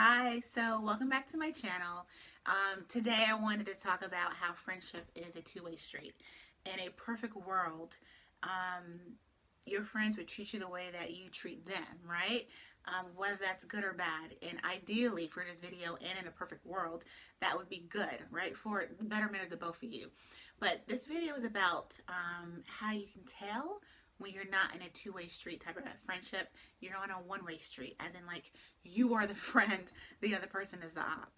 Hi, so welcome back to my channel. Today I wanted to talk about how friendship is a two-way street. In a perfect world, um, your friends would treat you the way that you treat them, right? Whether that's good or bad. And ideally, for this video and in a perfect world, that would be good, right? For the betterment of the both of you. But this video is about how you can tell when you're not in a two-way street type of friendship. You're on a one-way street, as in like you are the friend, the other person is the op.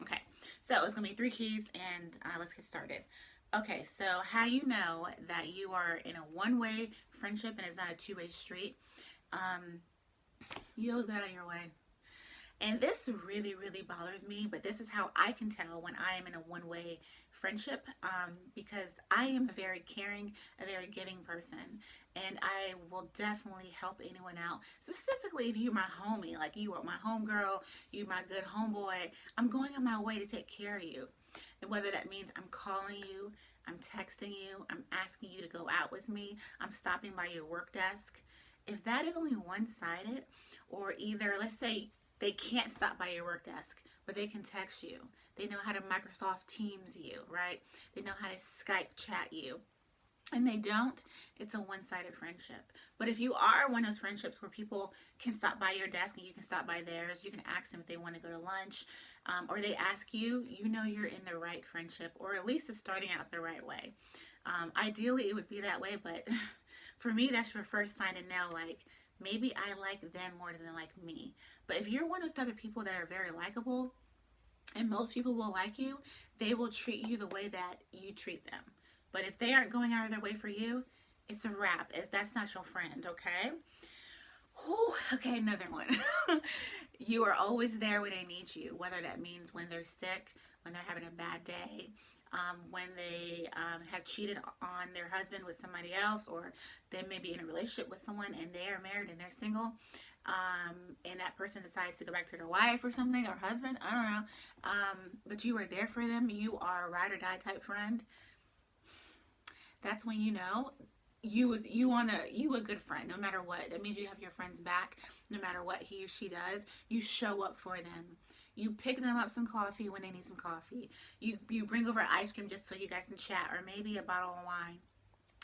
Okay, so it's gonna be three keys, and let's get started. Okay, so how do you know that you are in a one-way friendship and it's not a two-way street? Um, you always get out of your way. And this really, really bothers me, but this is how I can tell when I am in a one way friendship, because I am a very caring, a very giving person, and I will definitely help anyone out. Specifically, if you're my homie, like you are my homegirl, you my good homeboy, I'm going on my way to take care of you. And whether that means I'm calling you, I'm texting you, I'm asking you to go out with me, I'm stopping by your work desk. If that is only one sided, or either, let's say, they can't stop by your work desk, but they can text you. They know how to Microsoft Teams you, right? They know how to Skype chat you. And they don't, it's a one-sided friendship. But if you are one of those friendships where people can stop by your desk and you can stop by theirs, you can ask them if they want to go to lunch, or they ask you, you know you're in the right friendship, or at least it's starting out the right way. Ideally, it would be that way, but for me, that's your first sign to know, like, maybe I like them more than they like me. But if you're one of those type of people that are very likable, and most people will like you, they will treat you the way that you treat them. But if they aren't going out of their way for you, it's a wrap. As that's not your friend, okay? Whew, okay, another one. You are always there when they need you, whether that means when they're sick, when they're having a bad day, when they have cheated on their husband with somebody else, or they may be in a relationship with someone and they are married and they're single, and that person decides to go back to their wife or something, or husband, I don't know. But you are there for them. You are a ride or die type friend. That's when you know you a good friend no matter what. That means you have your friends back no matter what he or she does. You show up for them. You pick them up some coffee when they need some coffee. You bring over ice cream just so you guys can chat, or maybe a bottle of wine.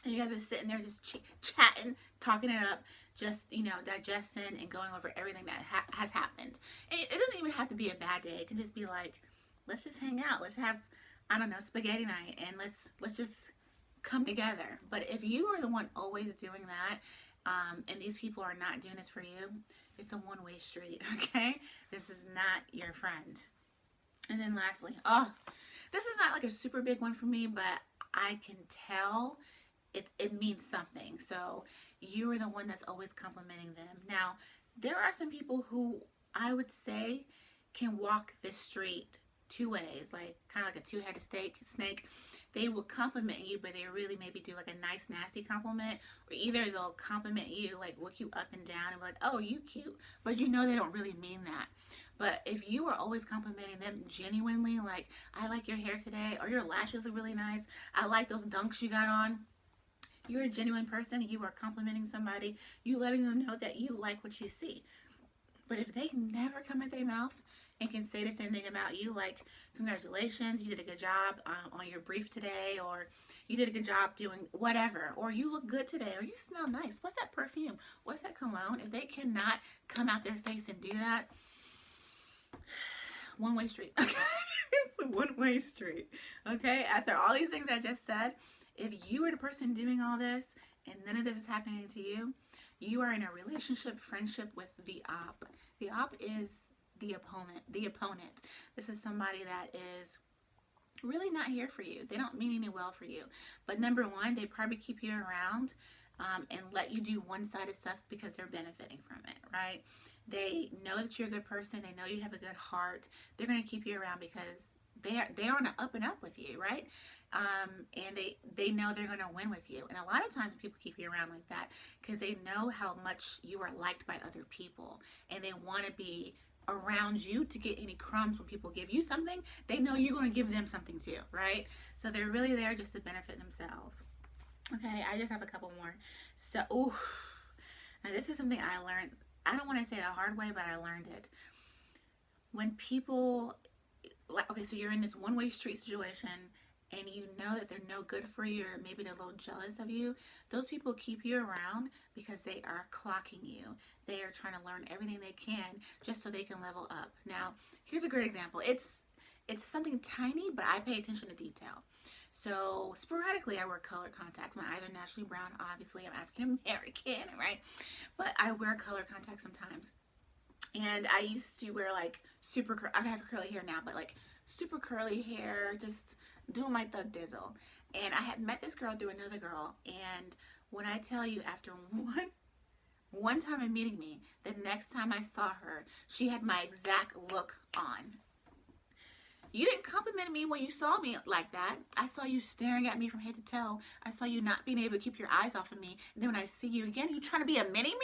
And you guys are sitting there just chatting, talking it up, just digesting and going over everything that has happened. And it doesn't even have to be a bad day. It can just be like, let's just hang out. Let's have, I don't know, spaghetti night, and let's just come together. But if you are the one always doing that, and these people are not doing this for you, it's a one-way street. Okay, this is not your friend. And then lastly, this is not like a super big one for me, but I can tell it means something. So you are the one that's always complimenting them. Now, there are some people who I would say can walk this street two ways, like kind of like a two-headed snake. They will compliment you, but they really maybe do like a nice, nasty compliment, or either they'll compliment you, like look you up and down and be like, oh, you cute, but you know they don't really mean that. But if you are always complimenting them genuinely, like, I like your hair today, or your lashes look really nice, I like those dunks you got on, you're a genuine person, you are complimenting somebody, you letting them know that you like what you see. But if they never come at their mouth and can say the same thing about you, like, congratulations, you did a good job on your brief today, or you did a good job doing whatever, or you look good today, or you smell nice, what's that perfume, what's that cologne, if they cannot come out their face and do that, one way street. Okay? It's a one way street. Okay? After all these things I just said, if you are the person doing all this and none of this is happening to you, you are in a relationship, friendship with the op. The op is the opponent. The opponent. This is somebody that is really not here for you. They don't mean any well for you. But number one, they probably keep you around and let you do one-sided stuff because they're benefiting from it, right? They know that you're a good person. They know you have a good heart. They're going to keep you around because they're on an up and up with you, right? And they know they're going to win with you. And a lot of times people keep you around like that because they know how much you are liked by other people, and they want to be around you to get any crumbs when people give you something. They know you're going to give them something too, right? So they're really there just to benefit themselves. Okay, I just have a couple more. So, ooh, now this is something I learned. I don't want to say the hard way, but I learned it. When people, like, okay, so you're in this one-way street situation and you know that they're no good for you, or maybe they're a little jealous of you, those people keep you around because they are clocking you. They are trying to learn everything they can just so they can level up. Now, here's a great example. It's something tiny, but I pay attention to detail. So sporadically, I wear color contacts. My eyes are naturally brown. Obviously, I'm African American, right? But I wear color contacts sometimes. And I used to wear like I have curly hair now, but like super curly hair, just doing my thug dizzle. And I had met this girl through another girl, and when I tell you, after one time of meeting me, the next time I saw her, she had my exact look on. You didn't compliment me when you saw me like that. I saw you staring at me from head to toe. I saw you not being able to keep your eyes off of me. And then when I see you again, you trying to be a mini me?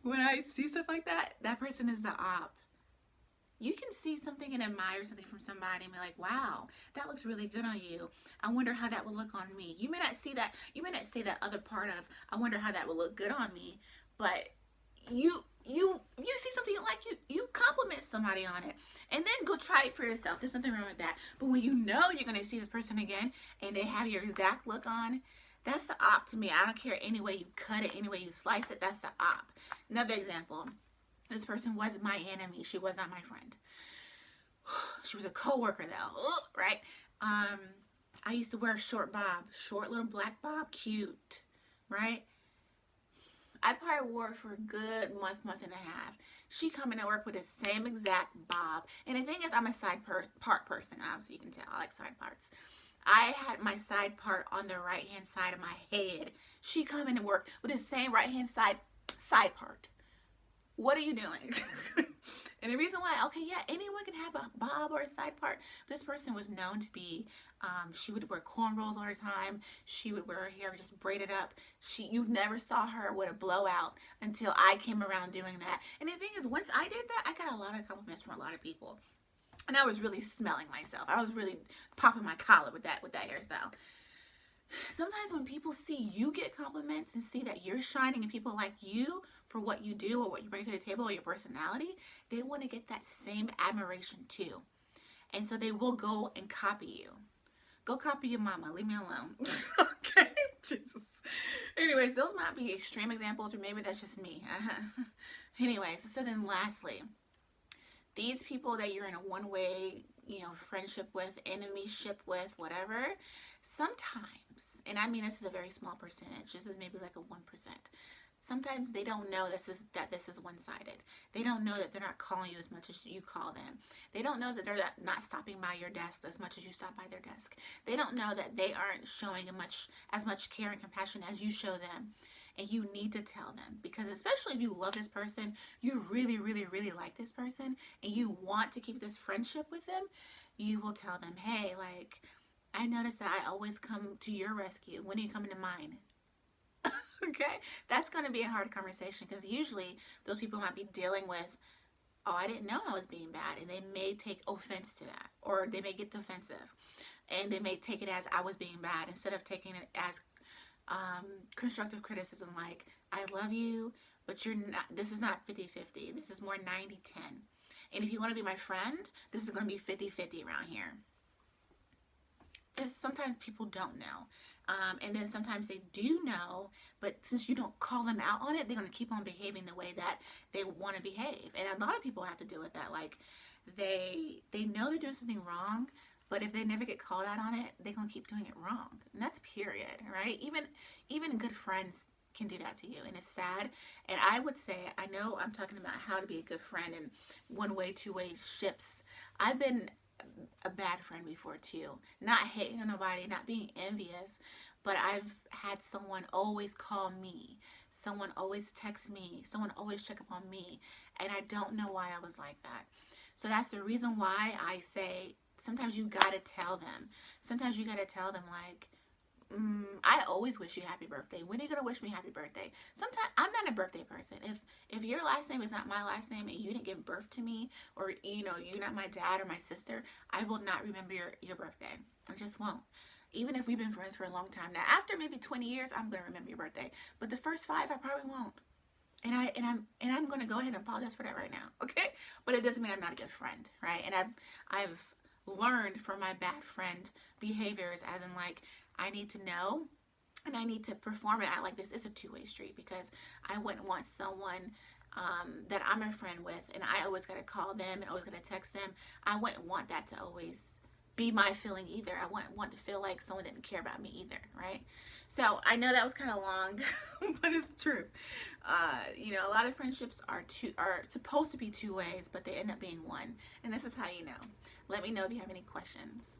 When I see stuff like that, that person is the op. You can see something and admire something from somebody and be like, wow, that looks really good on you. I wonder how that would look on me. You may not see that, you may not say that other part of, I wonder how that would look good on me, but you see something you like, you compliment somebody on it, and then go try it for yourself. There's nothing wrong with that. But when you know you're going to see this person again and they have your exact look on, that's the op to me. I don't care any way you cut it, any way you slice it, that's the op. Another example, this person was my enemy. She was not my friend. She was a co-worker though, right? I used to wear a short bob, short little black bob, cute, right? I probably wore it for a good month and a half. She come in to work with the same exact bob. And the thing is, I'm a side part person. Obviously, you can tell. I like side parts. I had my side part on the right-hand side of my head. She come in to work with the same right-hand side part. What are you doing? And the reason why, okay, yeah, anyone can have a bob or a side part. This person was known to be, she would wear cornrows all the time. She would wear her hair just braided up. You never saw her with a blowout until I came around doing that. And the thing is, once I did that, I got a lot of compliments from a lot of people. And I was really smelling myself. I was really popping my collar with that hairstyle. Sometimes when people see you get compliments and see that you're shining and people like you for what you do or what you bring to the table or your personality, they want to get that same admiration too. And so they will go and copy you. Go copy your mama. Leave me alone. Okay? Jesus. Anyways, those might be extreme examples, or maybe that's just me. Anyways, so then lastly, these people that you're in a one-way, friendship with, enemyship with, whatever, sometimes, and I mean this is a very small percentage, this is maybe like a 1%. Sometimes they don't know this is one-sided. They don't know that they're not calling you as much as you call them. They don't know that they're not stopping by your desk as much as you stop by their desk. They don't know that they aren't showing as much care and compassion as you show them. And you need to tell them, because especially if you love this person, you really, really, really like this person, and you want to keep this friendship with them, you will tell them, hey, like, I noticed that I always come to your rescue. When are you coming to mine? Okay? That's going to be a hard conversation, because usually those people might be dealing with, oh, I didn't know I was being bad, and they may take offense to that, or they may get defensive, and they may take it as I was being bad instead of taking it as constructive criticism, like, I love you, but this is not 50-50. This is more 90-10. And if you want to be my friend, this is going to be 50-50 around here. Just sometimes people don't know. And then sometimes they do know, but since you don't call them out on it, they're going to keep on behaving the way that they want to behave. And a lot of people have to deal with that. Like, they know they're doing something wrong, but if they never get called out on it, they're going to keep doing it wrong. And that's period, right? Even good friends can do that to you, and it's sad. And I would say, I know I'm talking about how to be a good friend and one-way, two-way ships. I've been a bad friend before too. Not hating on nobody, not being envious, but I've had someone always call me. Someone always text me. Someone always check up on me. And I don't know why I was like that. So that's the reason why I say, sometimes you gotta tell them. Sometimes you gotta tell them, like, I always wish you happy birthday. When are you gonna wish me happy birthday? Sometimes I'm not a birthday person. If your last name is not my last name and you didn't give birth to me, or you're not my dad or my sister, I will not remember your birthday. I just won't. Even if we've been friends for a long time. Now, after maybe 20 years, I'm gonna remember your birthday. But the first 5, I probably won't. And I'm gonna go ahead and apologize for that right now, okay? But it doesn't mean I'm not a good friend, right? And I've learned from my bad friend behaviors, as in like, I need to know and I need to perform and act like this is a two-way street, because I wouldn't want someone that I'm a friend with and I always got to call them and always got to text them. I wouldn't want that to always be my feeling either. I wouldn't want to feel like someone didn't care about me either, right? So I know that was kind of long, but it's the truth. You know, a lot of friendships are supposed to be two ways, but they end up being one. And this is how you know. Let me know if you have any questions.